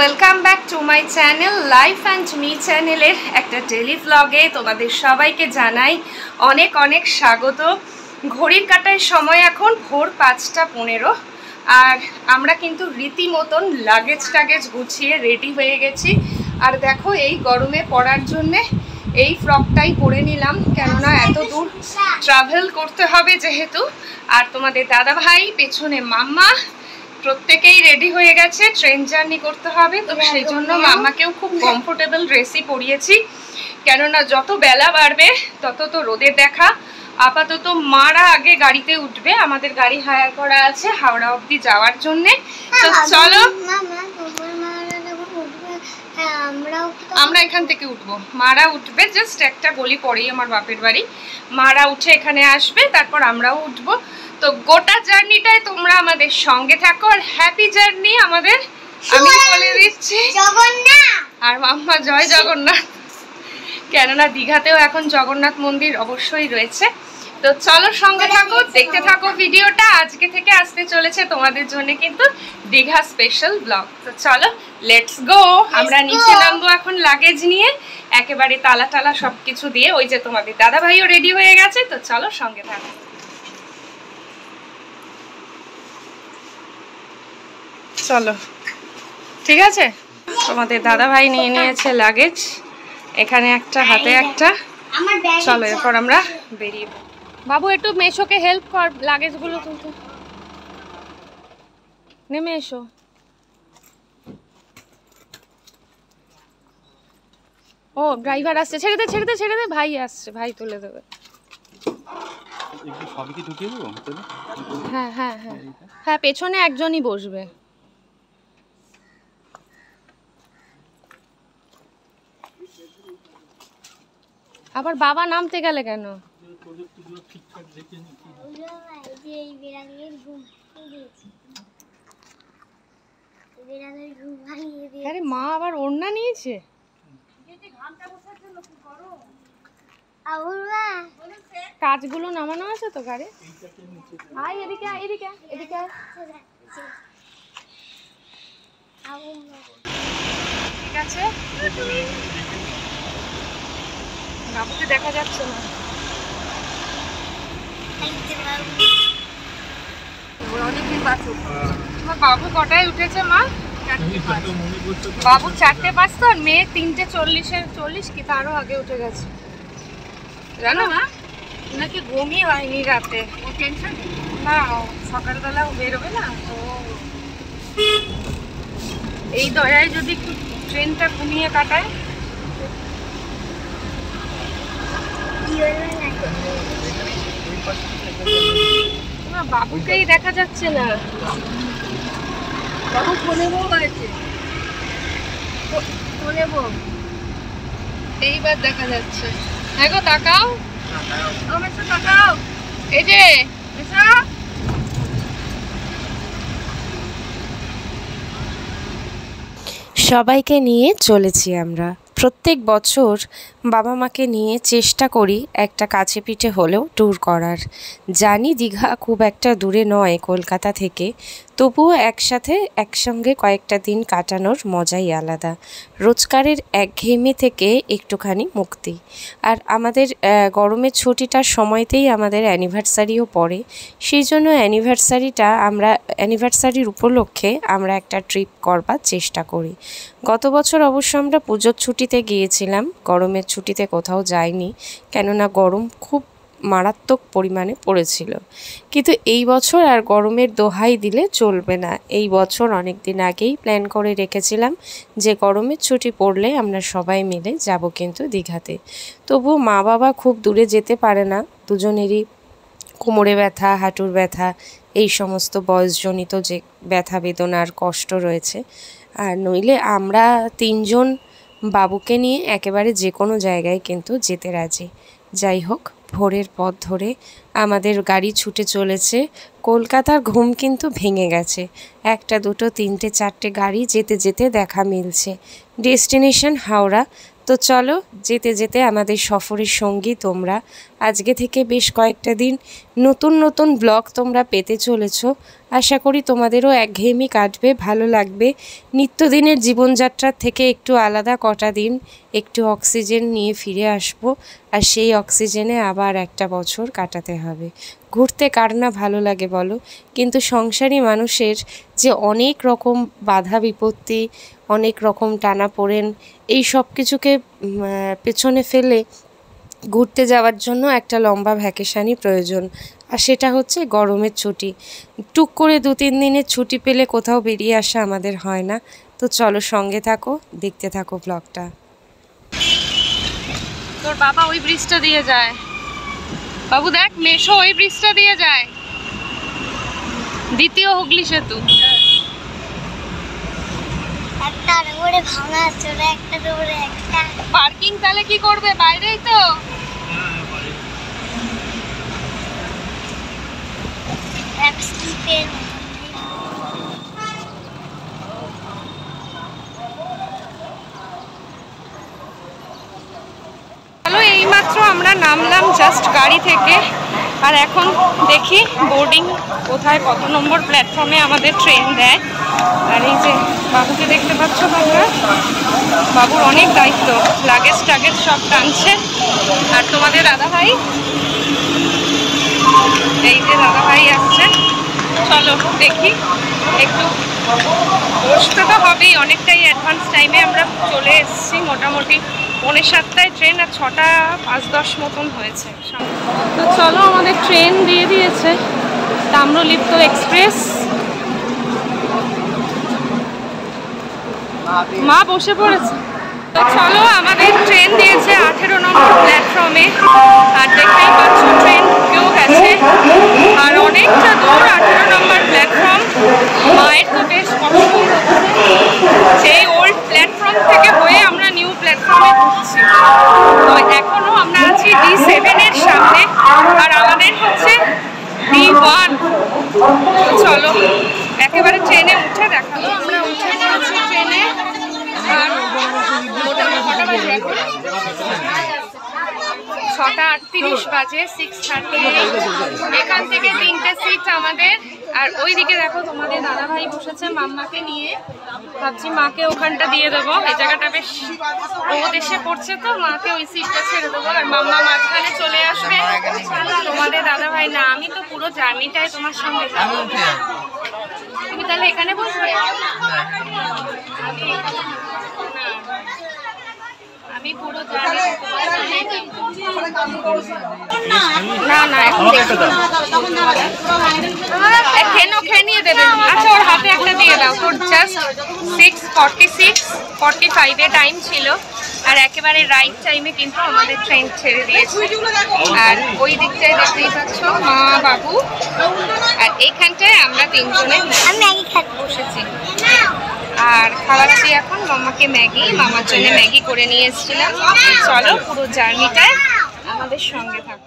Welcome back to my channel life and me চ্যানেলের একটা daily ভ্লগে তোমাদের সবাইকে জানাই অনেক অনেক স্বাগত। ঘড়ির কাঁটার সময় এখন ভোর 5:15 আর আমরা কিন্তু রীতিমতন লাগেজ গুছিয়ে রেডি হয়ে গেছি। আর দেখো এই গরমে পরার জন্যে এই ফ্রকটাই পরে নিলাম, কেননা এত দূর ট্রাভেল করতে হবে যেহেতু। আর তোমাদের দাদা ভাই পেছনে মাম্মা প্রত্যেকেই রেডি হয়ে গেছে, ট্রেন জার্নি করতে হবে, তো সেই জন্য মাম্মাকেও খুব কমফোর্টেবল ড্রেসই পরিয়েছি, কেননা যত বেলা বাড়বে তত তো রোদের দেখা। আপাতত মারা আগে গাড়িতে উঠবে, আমাদের গাড়ি হায়ার করা আছে হাওড়া অবধি যাওয়ার জন্যে। তো চলো আমরা এখান থেকে উঠবো, মারা উঠবে জাস্ট একটা গলি পরেই আমার বাপের বাড়ি। মারা উঠে এখানে আসবে, তারপর আমরাও উঠবো। তো গোটা জার্নিটাই তোমরা আমাদের সঙ্গে থাকো, আর হ্যাপি জার্নি আমাদের আমি বলে দিচ্ছি আর মাম্মা জয় জগন্নাথ, কেননা দীঘাতেও এখন জগন্নাথ মন্দির অবশ্যই রয়েছে। তো চলো সঙ্গে থাকো, দেখতে থাকো ভিডিওটা। আজকে থেকে আসতে চলেছে তোমাদের জন্য কিন্তু দীঘা স্পেশাল ব্লগ। তো চলো লেটস গো। আমরা নিচে নামবো এখন লাগেজ নিয়ে, একেবারে তালা টালা সবকিছু দিয়ে। ওই যে তোমাদের দাদা ভাইও রেডি হয়ে গেছে, তো চলো সঙ্গে থাকো। চলো ঠিক আছে, তোমাদের দাদা ভাই নিয়ে নিয়েছে লাগেজ, এখানে একটা হাতে একটা। চলো এরপর আমরা বেরিয়ে পড়ব। বাবু একটু মেশোকে হেল্প কর লাগেজগুলো তুলতে, নেমে এসো। ও ড্রাইভার আসছে, ছেড়ে দে ছেড়ে দে ছেড়ে দে, ভাই আসছে, ভাই তুলে দেবে। হ্যাঁ হ্যাঁ হ্যাঁ হ্যাঁ, পেছনে একজনই বসবে। আবার বাবা নামতে গেলে কেন? আরে মা আবার ওড়না নিয়েছে। কাজগুলো নামানো আছে তো গাড়ি। আয় এদিকে এদিকে এদিকে। ঠিক আছে, বাবুকে দেখা যাচ্ছে না। বাবু কটায় উঠেছে মা? বাবু 4:05 তো, আর মেয়ে 3:40 কি তারও আগে উঠে গেছে, জানো না? নাকি ঘুমই হয়নি রাতে। ও টেনশন না, সকালবেলা বেরোবে না তো, এই দয়ায় যদি একটু ট্রেনটা ঘুমিয়ে কাটায়। বাবুকেই দেখা যাচ্ছে না। বাবু কোলে বউ আছে, কোলে বউ এইবার দেখা যাচ্ছে। হ্যাঁ গো তাকাও, তাকাও, এই যে সবাইকে নিয়ে চলেছি আমরা। প্রত্যেক বছর বাবা মাকে নিয়ে চেষ্টা করি একটা কাছে পিঠে হলেও ট্যুর করার। জানি দীঘা খুব একটা দূরে নয় কলকাতা থেকে, তবুও একসঙ্গে কয়েকটা দিন কাটানোর মজাই আলাদা। রোজকারের একঘেয়েমি থেকে একটুখানি মুক্তি। আর আমাদের গরমের ছুটিটার সময়তেই আমাদের অ্যানিভার্সারিও পড়ে, সেই জন্য অ্যানিভার্সারির উপলক্ষে আমরা একটা ট্রিপ করবার চেষ্টা করি। গত বছর অবশ্য আমরা পুজোর ছুটিতে গিয়েছিলাম, গরমের ছুটিতে কোথাও যাইনি, কেননা গরম খুব মারাত্মক পরিমাণে পড়েছিল। কিন্তু এই বছর আর গরমের দোহাই দিলে চলবে না। এই বছর অনেক দিন আগেই প্ল্যান করে রেখেছিলাম যে গরমের ছুটি পড়লে আমরা সবাই মিলে যাব কিন্তু দীঘাতে। তবু মা বাবা খুব দূরে যেতে পারে না, দুজনেরই কোমরে ব্যথা, হাঁটুর ব্যথা, এই সমস্ত বয়সজনিত যে ব্যথা বেদনার কষ্ট রয়েছে। আর নইলে আমরা 3 জন বাবুকে নিয়ে একেবারে যে কোনো জায়গায় কিন্তু যেতে রাজি। যাই হোক, ভোরের পথ ধরে আমাদের গাড়ি ছুটে চলেছে। কলকাতার ঘুম কিন্তু ভেঙে গেছে, 1, 2, 3, 4 গাড়ি যেতে যেতে দেখা মিলছে, ডেস্টিনেশন হাওড়া। তো চলো যেতে যেতে আমাদের সফরের সঙ্গী তোমরা, আজকে থেকে বেশ কয়েকটা দিন নতুন নতুন ব্লগ তোমরা পেতে চলেছো। আশা করি তোমাদেরও একঘেয়েমি কাটবে, ভালো লাগবে। নিত্যদিনের জীবনযাত্রার থেকে একটু আলাদা কটা দিন একটু অক্সিজেন নিয়ে ফিরে আসবো, আর সেই অক্সিজেনে আবার একটা বছর কাটাতে হবে। ঘুরতে কার না ভালো লাগে বলো, কিন্তু সংসারী মানুষের যে অনেক রকম বাধা বিপত্তি, অনেক রকম টানাপোড়েন, এই সব কিছুকে পেছনে ফেলে ঘুরতে যাওয়ার জন্য একটা লম্বা ভ্যাকেশানই প্রয়োজন, আর সেটা হচ্ছে গরমের ছুটি। টুক করে 2-3 দিনের ছুটি পেলে কোথাও বেরিয়ে আসা আমাদের হয় না। তো চলো সঙ্গে থাকো, দেখতে থাকো ব্লগটা। তোর বাবা ওই ব্রিজটা দিয়ে যায়, বাবু দেখ মেশো ওই ব্রিজটা দিয়ে যায়, দ্বিতীয় হুগলি সেতু। পার্কিং তাহলে কি করবে, বাইরেই তো। চলো এইমাত্র আমরা নামলাম জাস্ট গাড়ি থেকে, আর এখন দেখি বোর্ডিং কোথায়, কত নম্বর প্ল্যাটফর্মে আমাদের ট্রেন দেয়। আর এই যে বাবুকে দেখতে পাচ্ছ তোমরা, বাবুর অনেক দায়িত্ব, লাগেজ টাগেজ সব টানছে। আর তোমাদের দাদাভাই, এই যে দাদাভাই আসছে। চলো দেখি, একটু বসতে তো হবেই, অনেকটাই অ্যাডভান্স টাইমে আমরা চলে এসেছি। মোটামুটি 7:45 ট্রেন, আর 6:05-10 মতন হয়েছে। তো চলো আমাদের ট্রেন দিয়ে দিয়েছে, তাম্রলিপ্ত এক্সপ্রেস। মা বসে পড়েছে। তো চলো আমাদের ট্রেন দিয়েছে 18 নম্বর প্ল্যাটফর্মে, আর দেখতেই পাচ্ছ ট্রেন ঢুকেও গেছে, আর অনেকটা দূর 18 নম্বর প্ল্যাটফর্ম। মায়ের তো বেশ কষ্ট হচ্ছে, সেই ওল্ড প্ল্যাটফর্ম থেকে হয়ে আমরা নিউ প্ল্যাটফর্মে ঢুকছি। তো এখনো আমরা আছি D7 এর সামনে, আর আমাদের হচ্ছে D1। চলো একেবারে ট্রেনে উঠে দেখাবো। আমরা উঠে পড়েছি ট্রেনে, আর মোটামুটি 6:38 বাজে, 6:38। এখান থেকে 3টে সিট আমাদের, আর ওইদিকে দেখো তোমাদের দাদাভাই বসেছে মাম্মাকে নিয়ে। ভাবছি মাকে ওখানটা দিয়ে দেবো, এই জায়গাটা বেশ রোদ এসে পড়ছে, তো মাকে ওই সিটটা ছেড়ে দেবো, আর মাম্মা মাঝখানে চলে আসবে। তোমাদের দাদাভাই না, আমি তো পুরো জার্নিটাই তোমার সঙ্গে যাবো। তুমি তাহলে এখানে বসবে? আমি পুরো জার্নি না না এখন খেয়ে নিয়ে দেবে। আচ্ছা ওর হাতে একটা দিয়ে দাও। তোর জাস্ট 6:46-45 টাইম ছিল, আর একেবারে রাইট টাইমে কিন্তু আমাদের ট্রেন ছেড়ে দিয়েছে। আর ওই দিকটায় দেখতেই পাচ্ছ মা বাবু, আর এইখানটায় আমরা 3 জনে বসেছি আর খাওয়াচ্ছি এখন মামাকে ম্যাগি। মামার জন্য ম্যাগি করে নিয়ে এসেছিলাম। চলো পুরো জার্নিটায় আমাদের সঙ্গে থাকো।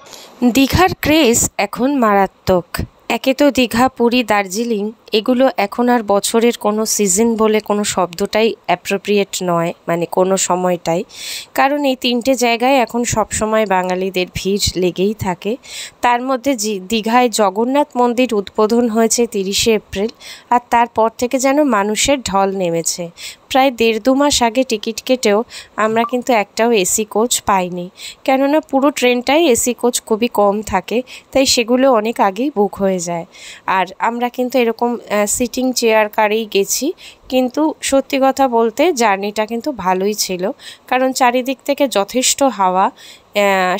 দীঘার ক্রেজ এখন মারাত্মক। একে তো দীঘা, পুরী, দার্জিলিং এগুলো এখন আর বছরের কোনো সিজন বলে কোনো শব্দটাই অ্যাপ্রোপ্রিয়েট নয়, মানে কোনো সময়টাই। কারণ এই 3টে জায়গায় এখন সবসময় বাঙালিদের ভিড় লেগেই থাকে। তার মধ্যে দীঘায় জগন্নাথ মন্দির উদ্বোধন হয়েছে 30শে এপ্রিল, আর তারপর থেকে যেন মানুষের ঢল নেমেছে। প্রায় 1.5-2 মাস আগে টিকিট কেটেও আমরা কিন্তু একটাও এসি কোচ পাইনি, কেননা পুরো ট্রেনটাই এসি কোচ খুবই কম থাকে, তাই সেগুলো অনেক আগেই বুক হয়ে যায়। আর আমরা কিন্তু এরকম সিটিং চেয়ার কারেই গেছি, কিন্তু সত্যি কথা বলতে জার্নিটা কিন্তু ভালোই ছিল, কারণ চারিদিক থেকে যথেষ্ট হাওয়া,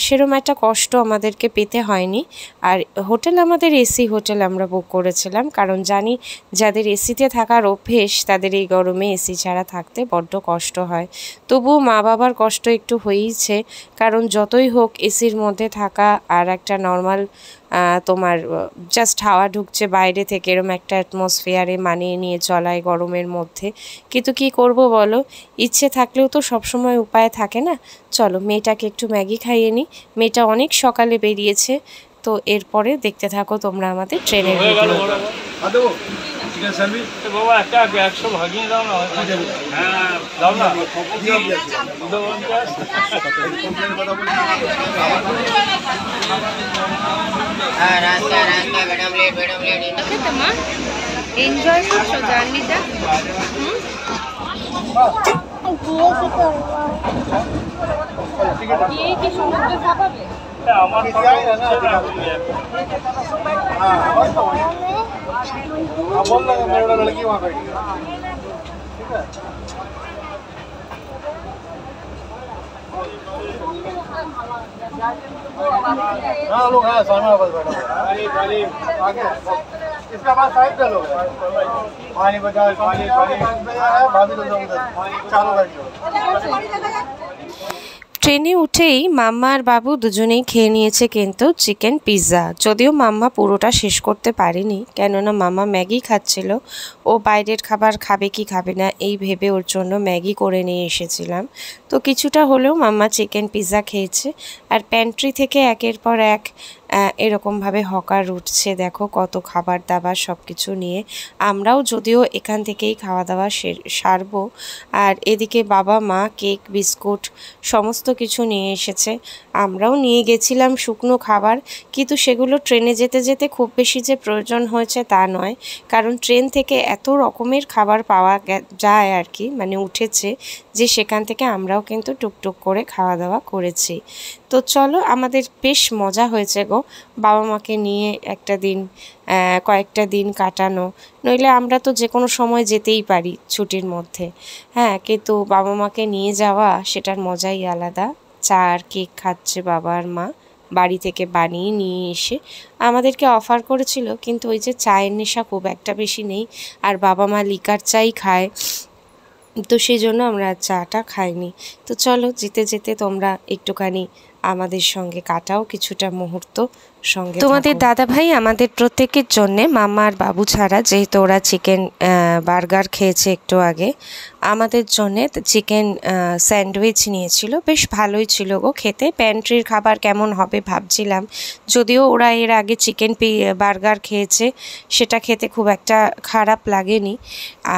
সেরকম একটা কষ্ট আমাদেরকে পেতে হয়নি। আর হোটেল আমাদের এসি হোটেল আমরা বুক করেছিলাম, কারণ জানি যাদের এসিতে থাকার অভ্যেস তাদের এই গরমে এসি ছাড়া থাকতে বড্ড কষ্ট হয়। তবুও মা বাবার কষ্ট একটু হয়েইছে, কারণ যতই হোক এসির মধ্যে থাকা আর একটা নর্মাল তোমার জাস্ট হাওয়া ঢুকছে বাইরে থেকে, এরম একটা অ্যাটমসফিয়ারে মানিয়ে নিয়ে চলায় গরমের মধ্যে। কিন্তু কি করব বলো, ইচ্ছে থাকলেও তো সবসময় উপায় থাকে না। চলো মেয়েটাকে একটু ম্যাগি খাইয়ে নিই। মেয়েটা অনেক সকালে বেরিয়েছে, তো এরপরে দেখতে থাকো তোমরা আমাদের ট্রেনের ভিডিও। চিকেন সার্ভিস বাবা একটা 100 ভাগিয়ে দাও না হ্যাঁ দাও না হ্যাঁ রাস্তা রাস্তা ম্যাডাম লেট তোমার এনজয় করছো জার্নিটা? কি সমুদ্রে খাবাবে? আমার बोल लगा मेरा लड़की वहाँ बैठी है ठीक है हाँ लोग हाँ सामने बस बैठा आगे इसका बाद साइड चलो पानी बजाओ पानी पानी है भाभी तो उधर चालू बैठी हो ট্রেনে উঠেই মাম্মা আর বাবু দুজনেই খেয়ে নিয়েছে কিন্তু চিকেন পিৎজা। যদিও মাম্মা পুরোটা শেষ করতে পারেনি, কেননা মাম্মা ম্যাগি খাচ্ছিল। ও বাইরের খাবার খাবে কি খাবে না এই ভেবে ওর জন্য ম্যাগি করে নিয়ে এসেছিলাম। তো কিছুটা হলেও মাম্মা চিকেন পিৎজা খেয়েছে। আর প্যান্ট্রি থেকে একের পর এক এরকমভাবে হকার উঠছে, দেখো কত খাবার দাবার সব কিছু নিয়ে। আমরাও যদিও এখান থেকেই খাওয়া দাওয়া সারবো। আর এদিকে বাবা মা কেক বিস্কুট সমস্ত কিছু নিয়ে এসেছে। আমরাও নিয়ে গেছিলাম শুকনো খাবার, কিন্তু সেগুলো ট্রেনে যেতে যেতে খুব বেশি যে প্রয়োজন হয়েছে তা নয়, কারণ ট্রেন থেকে এত রকমের খাবার পাওয়া যায় আর কি, মানে উঠেছে যে সেখান থেকে আমরাও কিন্তু টুকটুক করে খাওয়া দাওয়া করেছি। তো চলো, আমাদের বেশ মজা হয়েছে গো বাবা মাকে নিয়ে কয়েকটা দিন কাটানো। নইলে আমরা তো যে কোনো সময় যেতেই পারি ছুটির মধ্যে, হ্যাঁ, কিন্তু বাবা মাকে নিয়ে যাওয়া সেটার মজাই আলাদা। চা আর কেক খাচ্ছে বাবা আর মা, বাড়ি থেকে বানিয়ে নিয়ে এসে আমাদেরকে অফার করেছিল, কিন্তু ওই যে চায়ের নেশা খুব একটা বেশি নেই, আর বাবা মা লিকার চাই খায়, তো সেই জন্য আমরা চাটা খাইনি। তো চলো, যেতে যেতে তোমরা একটুখানি আমাদের সঙ্গে কাটাও কিছুটা মুহূর্ত সঙ্গে। তোমাদের দাদা ভাই আমাদের প্রত্যেকের জন্যে, মামা আর বাবু ছাড়া, যেহেতু ওরা চিকেন বার্গার খেয়েছে একটু আগে, আমাদের জন্যে চিকেন স্যান্ডউইচ নিয়েছিল। বেশ ভালোই ছিল গো খেতে। প্যান্ট্রির খাবার কেমন হবে ভাবছিলাম, যদিও ওরা এর আগে চিকেন বার্গার খেয়েছে, সেটা খেতে খুব একটা খারাপ লাগেনি।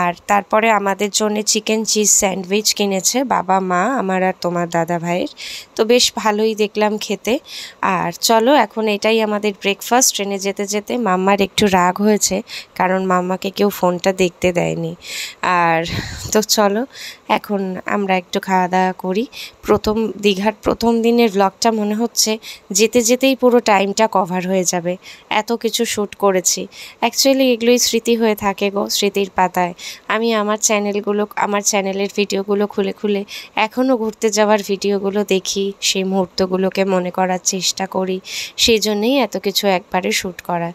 আর তারপরে আমাদের জন্য চিকেন চিজ স্যান্ডউইচ কিনেছে বাবা মা আমার আর তোমার দাদা ভাইয়ের। তো বেশ ভালোই দেখলাম খেতে। আর চলো, এখন এটাই আমাদের ব্রেকফাস্ট। ট্রেনে যেতে যেতে মাম্মার একটু রাগ হয়েছে, কারণ মাম্মাকে কেউ ফোনটা দেখতে দেয়নি। আর তো চলো, এখন আমরা একটু খাওয়া দাওয়া করি। দীঘার প্রথম দিনের ব্লগটা মনে হচ্ছে যেতে যেতেই পুরো টাইমটা কভার হয়ে যাবে, এত কিছু শ্যুট করেছি। অ্যাকচুয়ালি এগুলোই স্মৃতি হয়ে থাকে গো, স্মৃতির পাতায়। আমি আমার চ্যানেলের ভিডিওগুলো খুলে খুলে এখনও ঘুরতে যাওয়ার ভিডিওগুলো দেখি, সেই মুহূর্তগুলোকে মনে করার চেষ্টা করি। সেই জন্যই এত কিছু একবারে শ্যুট করা।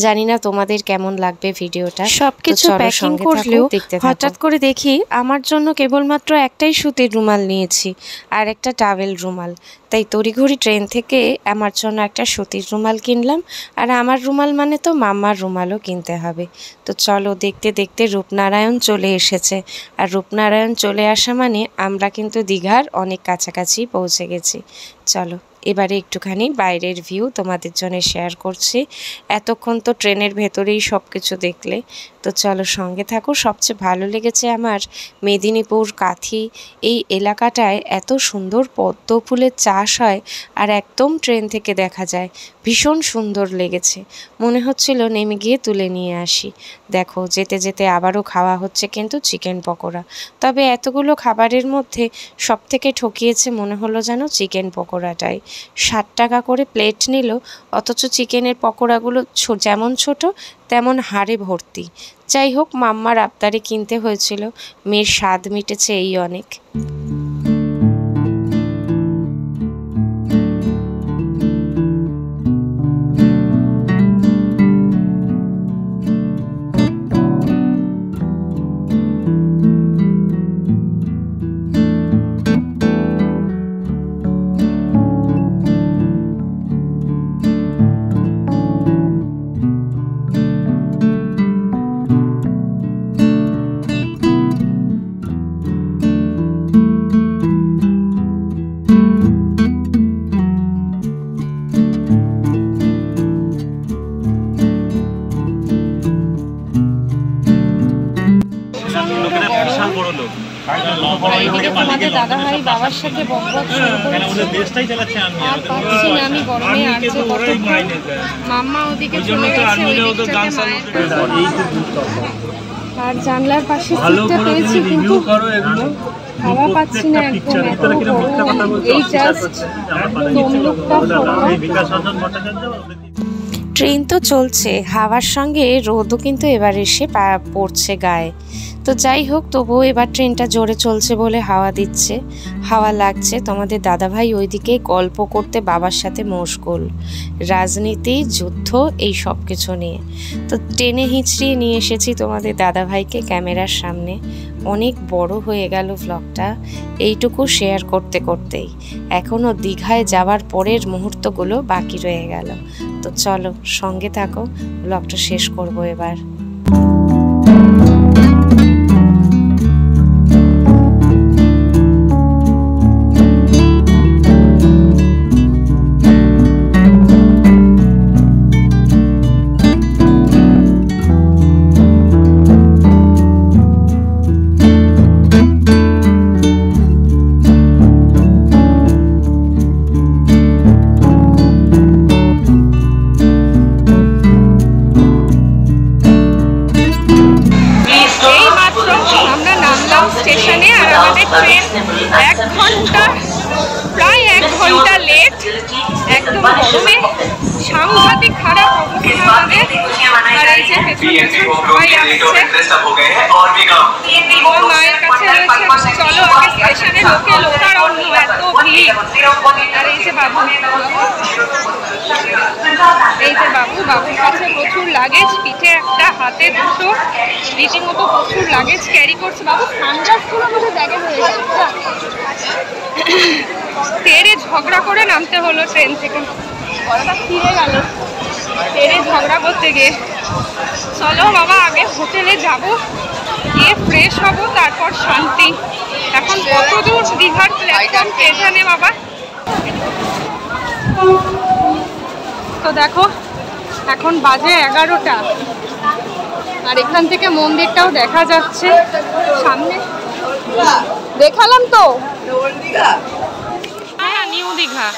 জানি না তোমাদের কেমন লাগবে ভিডিওটা। সব কিছু প্যাকিং করলেও হঠাৎ করে দেখি আমার জন্য কেবলমাত্র একটাই সুতির রুমাল নিয়েছি আর একটা টাওয়েল রুমাল। তাই তড়িঘড়ি ট্রেন থেকে আমার জন্য একটা সুতির রুমাল কিনলাম। আর আমার রুমাল মানে তো মাম্মার রুমালও কিনতে হবে। তো চলো, দেখতে দেখতে রূপনারায়ণ চলে এসেছে। আর রূপনারায়ণ চলে আসা মানে আমরা কিন্তু দীঘার অনেক কাছাকাছি পৌঁছে গেছি। চলো, এবারে একটুখানি বাইরের ভিউ তোমাদের জন্য শেয়ার করছি। এতক্ষণ তো ট্রেনের ভেতরেই সব কিছু দেখলে, তো চলো সঙ্গে থাকো। সবচেয়ে ভালো লেগেছে আমার মেদিনীপুর কাঁথি এই এলাকাটায় এত সুন্দর পদ্ম ফুলের চাষ হয়, আর একদম ট্রেন থেকে দেখা যায়। ভীষণ সুন্দর লেগেছে, মনে হচ্ছিল নেমে গিয়ে তুলে নিয়ে আসি। দেখো, যেতে যেতে আবারও খাওয়া হচ্ছে কিন্তু চিকেন পকোড়া। তবে এতগুলো খাবারের মধ্যে সবথেকে ঠকিয়েছে মনে হলো যেন চিকেন পকোড়াটাই। 60 টাকা করে প্লেট নিল, অথচ চিকেনের পকোড়াগুলো যেমন ছোট তেমন হাড়ে ভর্তি। যাই হোক, মাম্মার আবদারে কিনতে হয়েছিল, মেয়ের স্বাদ মিটেছে এই অনেক। এদিকে তোমাদের দাদাভাই বাবার সাথে বকবক শুরু করেছে। আর পাচ্ছি না আমি গরমে, আর যে কতক্ষণ। মাম্মা ওদিকে চলে গেছে ওই দিকটাতে মায়ের কাছে। আর জানলার পাশে সিটটা পেয়েছি, কিন্তু হাওয়া পাচ্ছি না একদম, এত গরম। এই জাস্ট তমলুকটা ট্রেন তো চলছে, হাওয়ার সঙ্গে রোদও কিন্তু এবার এসে পড়ছে গায়ে। তো যাই হোক, তবুও এবার ট্রেনটা জোরে চলছে বলে হাওয়া দিচ্ছে, হাওয়া লাগছে। তোমাদের দাদাভাই ওইদিকে গল্প করতে বাবার সাথে মশগুল, রাজনীতি, যুদ্ধ, এই সব কিছু নিয়ে। তো টেনে হিঁচড়িয়ে নিয়ে এসেছি তোমাদের দাদাভাইকে ক্যামেরার সামনে। অনেক বড় হয়ে গেল ভ্লগটা এইটুকু শেয়ার করতে করতেই। এখনও দীঘায় যাওয়ার পরের মুহূর্তগুলো বাকি রয়ে গেল। তো চলো সঙ্গে থাকো, ভ্লগটা শেষ করবো এবার। স্টেশনে, আর আমাদের ট্রেন 1 ঘন্টা, প্রায় 1 ঘন্টা লেট। একদম গরমে সাংঘাতিক খারাপ অবস্থা আমাদের। আর এই যে পেছন পেছন সবাই আসছে, মায়ের কাছে রয়েছে। চলো আগে স্টেশনে লোকে লোকারণ্য, এত ভিড়। আর এই যে বাবু, এই যে বাবুর কাছে প্রচুর লাগেজ, পিঠে একটা হাতে দুটো, রীতিমতো প্রচুর লাগেজ ক্যারি করছে। বাবু সানগ্লাসগুলো আমাদের ব্যাগে হয়ে যাচ্ছে। তেরে ঝগড়া করে নামতে হলো ট্রেন থেকে, গলাটা ফিরে গেল তেরে ঝগড়া করতে গিয়ে। চলো বাবা আগে হোটেলে যাব, গিয়ে ফ্রেশ হব, তারপর শান্তি। এখন কত দূর দীঘার প্ল্যাটফর্ম কে জানে বাবা। তো দেখো এখন বাজে 11টা, আর এখান থেকে মন্দিরটাও দেখা যাচ্ছে সামনে। দেখালাম তো, হ্যাঁ নিউ দীঘা।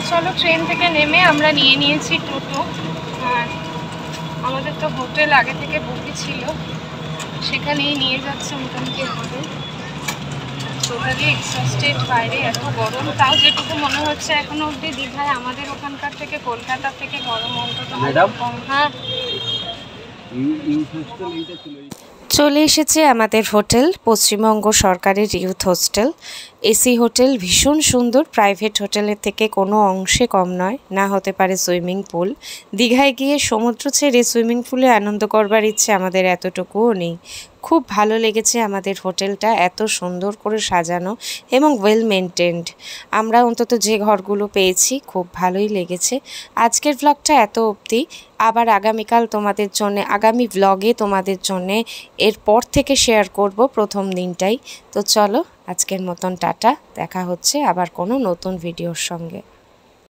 চলো ট্রেন থেকে নেমে আমরা নিয়ে নিয়েছি টোটো। আর আমাদের তো হোটেল আগে থেকে বুকই ছিল, সেখানেই নিয়ে যাচ্ছে মোটামুটি আমাদের। টোটালি এক্সস্টেড, বাইরে এত গরম। তাও যেটুকু মনে হচ্ছে এখনো অবধি দীঘায় আমাদের ওখানকার থেকে, কলকাতা থেকে গরম অন্তত কম। হ্যাঁ চলে এসেছে আমাদের হোটেল, পশ্চিমবঙ্গ সরকারের ইউথ হোস্টেল। এসি হোটেল, ভীষণ সুন্দর, প্রাইভেট হোটেলের থেকে কোনো অংশে কম নয়। না হতে পারে সুইমিং পুল। দীঘায় গিয়ে সমুদ্র ছেড়ে সুইমিং পুলে আনন্দ করবার ইচ্ছে আমাদের এতটুকুও নেই। খুব ভালো লেগেছে আমাদের হোটেলটা, এত সুন্দর করে সাজানো এবং ওয়েল মেনটেন্ড। আমরা অন্তত যে ঘরগুলো পেয়েছি খুব ভালোই লেগেছে। আজকের ব্লগটা এত অবধি। আবার আগামীকাল তোমাদের জন্য, আগামী ব্লগে তোমাদের জন্যে এরপর থেকে শেয়ার করব প্রথম দিনটাই। তো চলো আজকের মতন টাটা, দেখা হচ্ছে আবার কোনো নতুন ভিডিওর সঙ্গে।